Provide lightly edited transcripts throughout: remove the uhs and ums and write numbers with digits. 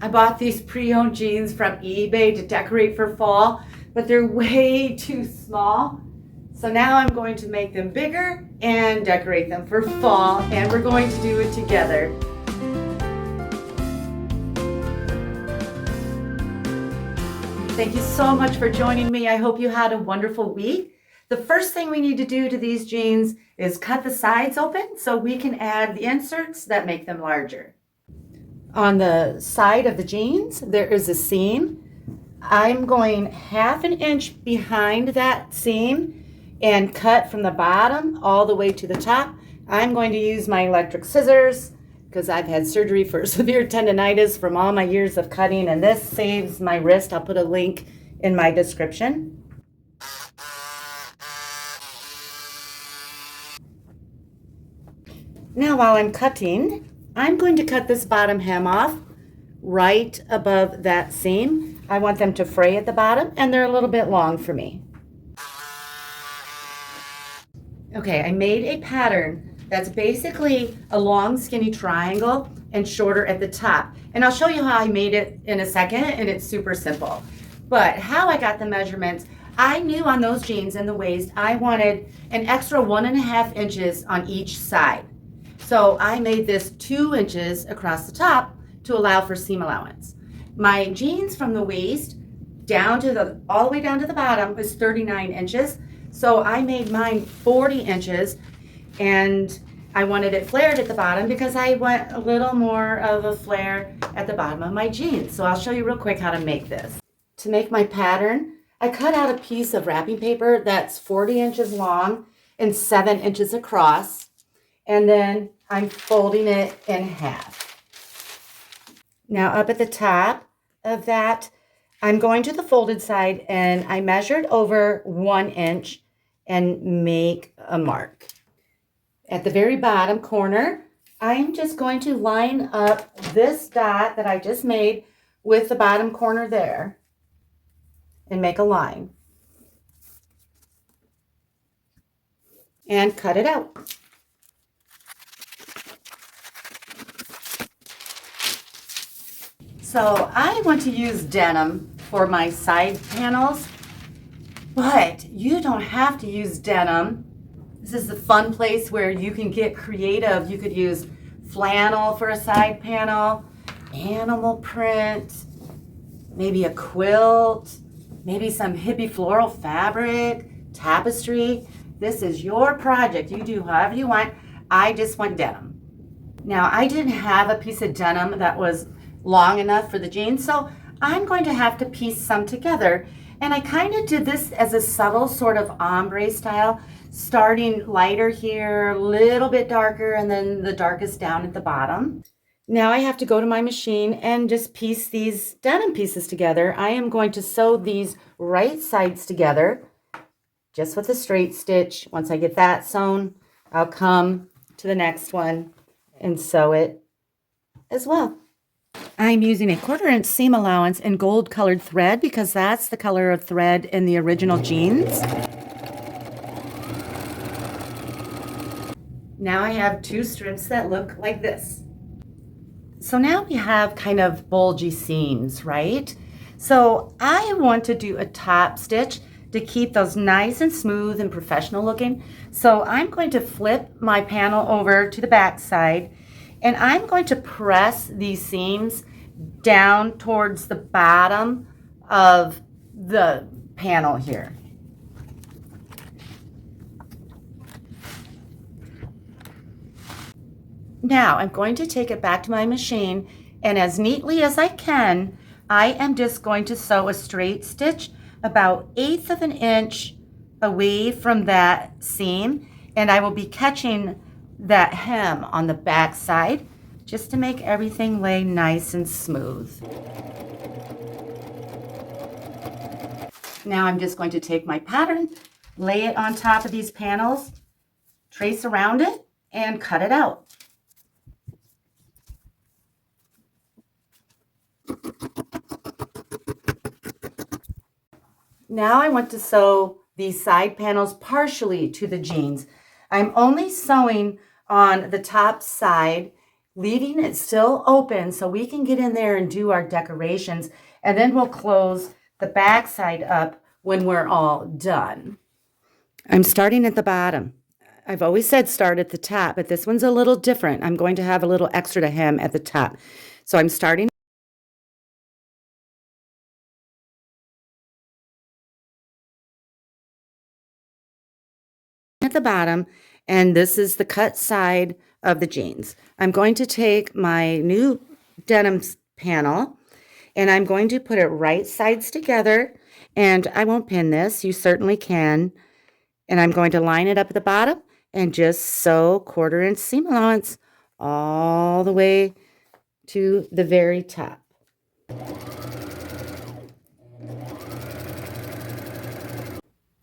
I bought these pre-owned jeans from eBay to decorate for fall, but they're way too small. So now I'm going to make them bigger and decorate them for fall, and we're going to do it together. Thank you so much for joining me. I hope you had a wonderful week. The first thing we need to do to these jeans is cut the sides open so we can add the inserts that make them larger. On the side of the jeans, there is a seam. I'm going 1/2 inch behind that seam and cut from the bottom all the way to the top. I'm going to use my electric scissors because I've had surgery for severe tendonitis from all my years of cutting, and this saves my wrist. I'll put a link in my description. Now while I'm cutting, I'm going to cut this bottom hem off right above that seam. I want them to fray at the bottom, and they're a little bit long for me. Okay, I made a pattern that's basically a long skinny triangle and shorter at the top. And I'll show you how I made it in a second, and it's super simple. But how I got the measurements, I knew on those jeans in the waist, I wanted an extra 1.5 inches on each side. So I made this 2 inches across the top to allow for seam allowance. My jeans from the waist down to all the way down to the bottom was 39 inches. So I made mine 40 inches, and I wanted it flared at the bottom because I want a little more of a flare at the bottom of my jeans. So I'll show you real quick how to make this. To make my pattern, I cut out a piece of wrapping paper that's 40 inches long and 7 inches across, and then I'm folding it in half. Now up at the top of that, I'm going to the folded side, and I measured over 1 inch and make a mark. At the very bottom corner, I'm just going to line up this dot that I just made with the bottom corner there and make a line. And cut it out. So I want to use denim for my side panels, but you don't have to use denim. This is the fun place where you can get creative. You could use flannel for a side panel, animal print, maybe a quilt, maybe some hippie floral fabric, tapestry. This is your project. You do however you want. I just want denim. Now, I didn't have a piece of denim that was long enough for the jeans, so I'm going to have to piece some together. And I kind of did this as a subtle sort of ombre style, starting lighter here, a little bit darker, and then the darkest down at the bottom. Now I have to go to my machine and just piece these denim pieces together. I am going to sew these right sides together just with a straight stitch. Once I get that sewn, I'll come to the next one and sew it as well. I'm using a 1/4 inch seam allowance in gold colored thread because that's the color of thread in the original jeans. Now I have 2 strips that look like this. So now we have kind of bulgy seams, right? So I want to do a top stitch to keep those nice and smooth and professional looking. So I'm going to flip my panel over to the back side, and I'm going to press these seams down towards the bottom of the panel here. Now I'm going to take it back to my machine, and as neatly as I can, I am just going to sew a straight stitch about 1/8 of an inch away from that seam, and I will be catching that hem on the back side just to make everything lay nice and smooth. Now I'm just going to take my pattern, lay it on top of these panels, trace around it, and cut it out. Now I want to sew these side panels partially to the jeans. I'm only sewing on the top side leaving it still open so we can get in there and do our decorations, and then we'll close the back side up when we're all done. I'm starting at the bottom. I've always said start at the top, but this one's a little different. I'm going to have a little extra to hem at the top. So I'm starting at the bottom, and this is the cut side of the jeans. I'm going to take my new denim panel, and I'm going to put it right sides together, and I won't pin this. You certainly can. And I'm going to line it up at the bottom and just sew 1/4 inch seam allowance all the way to the very top.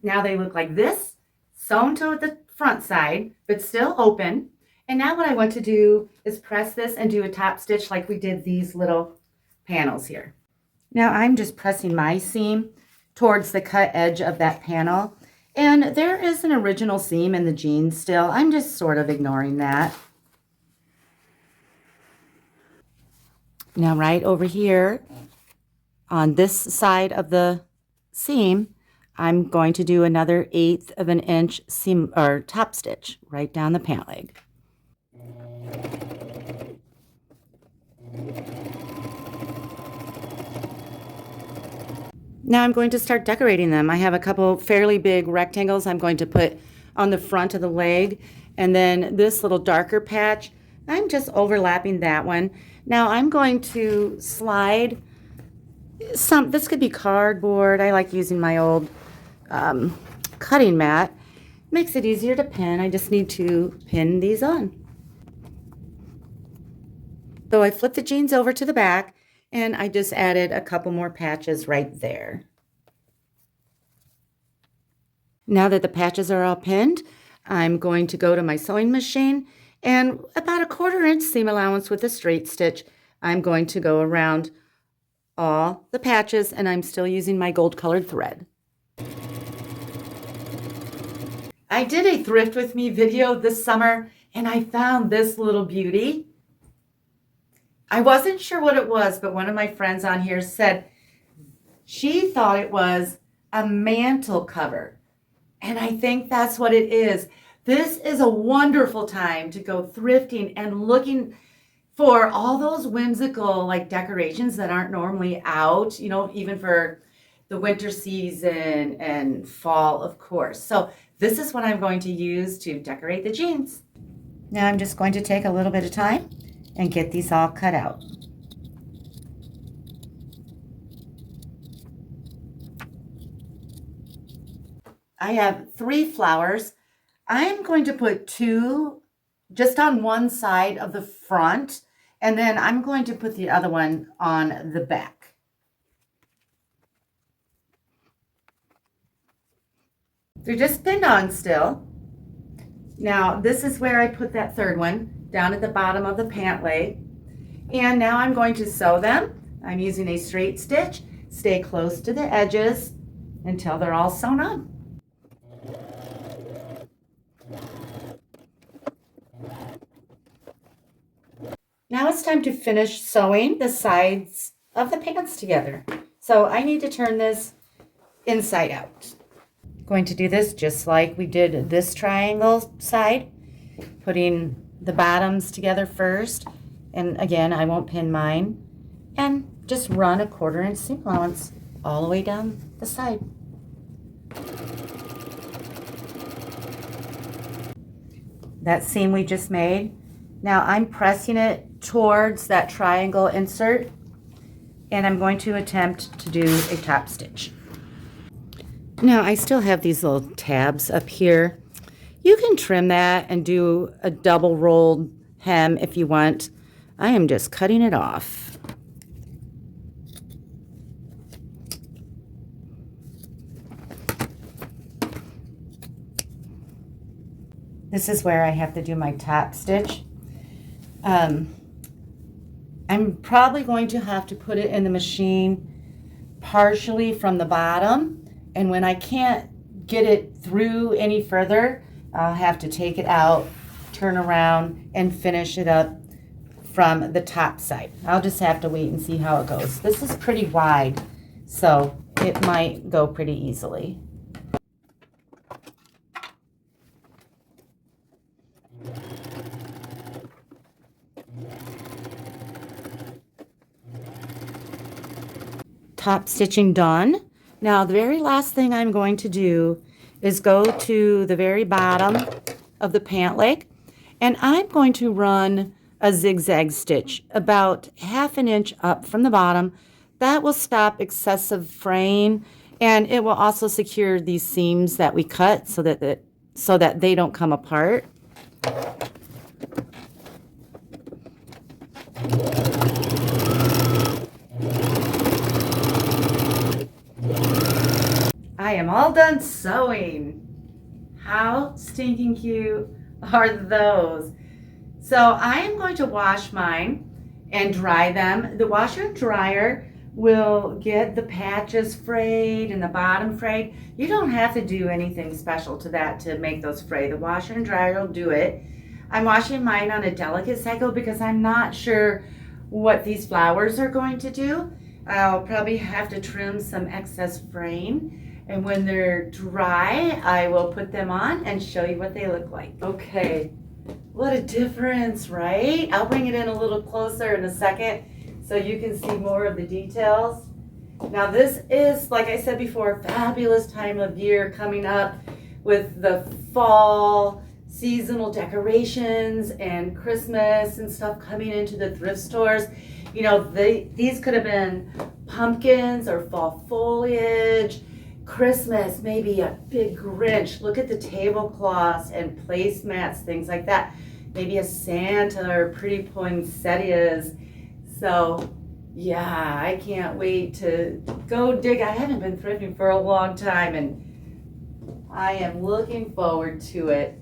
Now they look like this, sewn to the front side, but still open. And now what I want to do is press this and do a top stitch like we did these little panels here. Now I'm just pressing my seam towards the cut edge of that panel. And there is an original seam in the jeans still. I'm just sort of ignoring that. Now right over here on this side of the seam, I'm going to do another 1/8 of an inch seam or top stitch right down the pant leg. Now I'm going to start decorating them. I have a couple fairly big rectangles I'm going to put on the front of the leg, and then this little darker patch, I'm just overlapping that one. Now I'm going to slide this could be cardboard. I like using my old cutting mat. Makes it easier to pin. I just need to pin these on. So I flipped the jeans over to the back, and I just added a couple more patches right there. Now that the patches are all pinned, I'm going to go to my sewing machine, and about a 1/4 inch seam allowance with a straight stitch, I'm going to go around all the patches, and I'm still using my gold colored thread. I did a thrift with me video this summer, and I found this little beauty. I wasn't sure what it was, but one of my friends on here said she thought it was a mantel cover. And I think that's what it is. This is a wonderful time to go thrifting and looking for all those whimsical like decorations that aren't normally out, you know, even for the winter season and fall, of course. So this is what I'm going to use to decorate the jeans. Now I'm just going to take a little bit of time and get these all cut out. I have 3 flowers. I'm going to put 2 just on one side of the front, and then I'm going to put the other one on the back. They're just pinned on still. Now this is where I put that 3rd one, down at the bottom of the pant leg. And now I'm going to sew them. I'm using a straight stitch. Stay close to the edges until they're all sewn on. Now it's time to finish sewing the sides of the pants together. So I need to turn this inside out. Going to do this just like we did this triangle side, putting the bottoms together first, and again I won't pin mine, and just run a 1/4 inch seam allowance all the way down the side. That seam we just made, now I'm pressing it towards that triangle insert, and I'm going to attempt to do a top stitch. Now I still have these little tabs up here. You can trim that and do a double rolled hem if you want. I am just cutting it off. This is where I have to do my top stitch. I'm probably going to have to put it in the machine partially from the bottom, and when I can't get it through any further, I'll have to take it out, turn around, and finish it up from the top side. I'll just have to wait and see how it goes. This is pretty wide, so it might go pretty easily. Top stitching done. Now the very last thing I'm going to do is go to the very bottom of the pant leg, and I'm going to run a zigzag stitch about 1/2 inch up from the bottom. That will stop excessive fraying, and it will also secure these seams that we cut so that they don't come apart. I am all done sewing. How stinking cute are those? So I am going to wash mine and dry them. The washer and dryer will get the patches frayed and the bottom frayed. You don't have to do anything special to that to make those fray. The washer and dryer will do it. I'm washing mine on a delicate cycle because I'm not sure what these flowers are going to do. I'll probably have to trim some excess fraying. And when they're dry, I will put them on and show you what they look like. Okay, what a difference, right? I'll bring it in a little closer in a second so you can see more of the details. Now this is, like I said before, a fabulous time of year coming up with the fall seasonal decorations and Christmas and stuff coming into the thrift stores. You know, these could have been pumpkins or fall foliage. Christmas, maybe a big Grinch. Look at the tablecloths and placemats, things like that. Maybe a Santa or pretty poinsettias. So yeah, I can't wait to go dig. I haven't been thrifting for a long time and I am looking forward to it.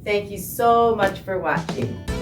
Thank you so much for watching.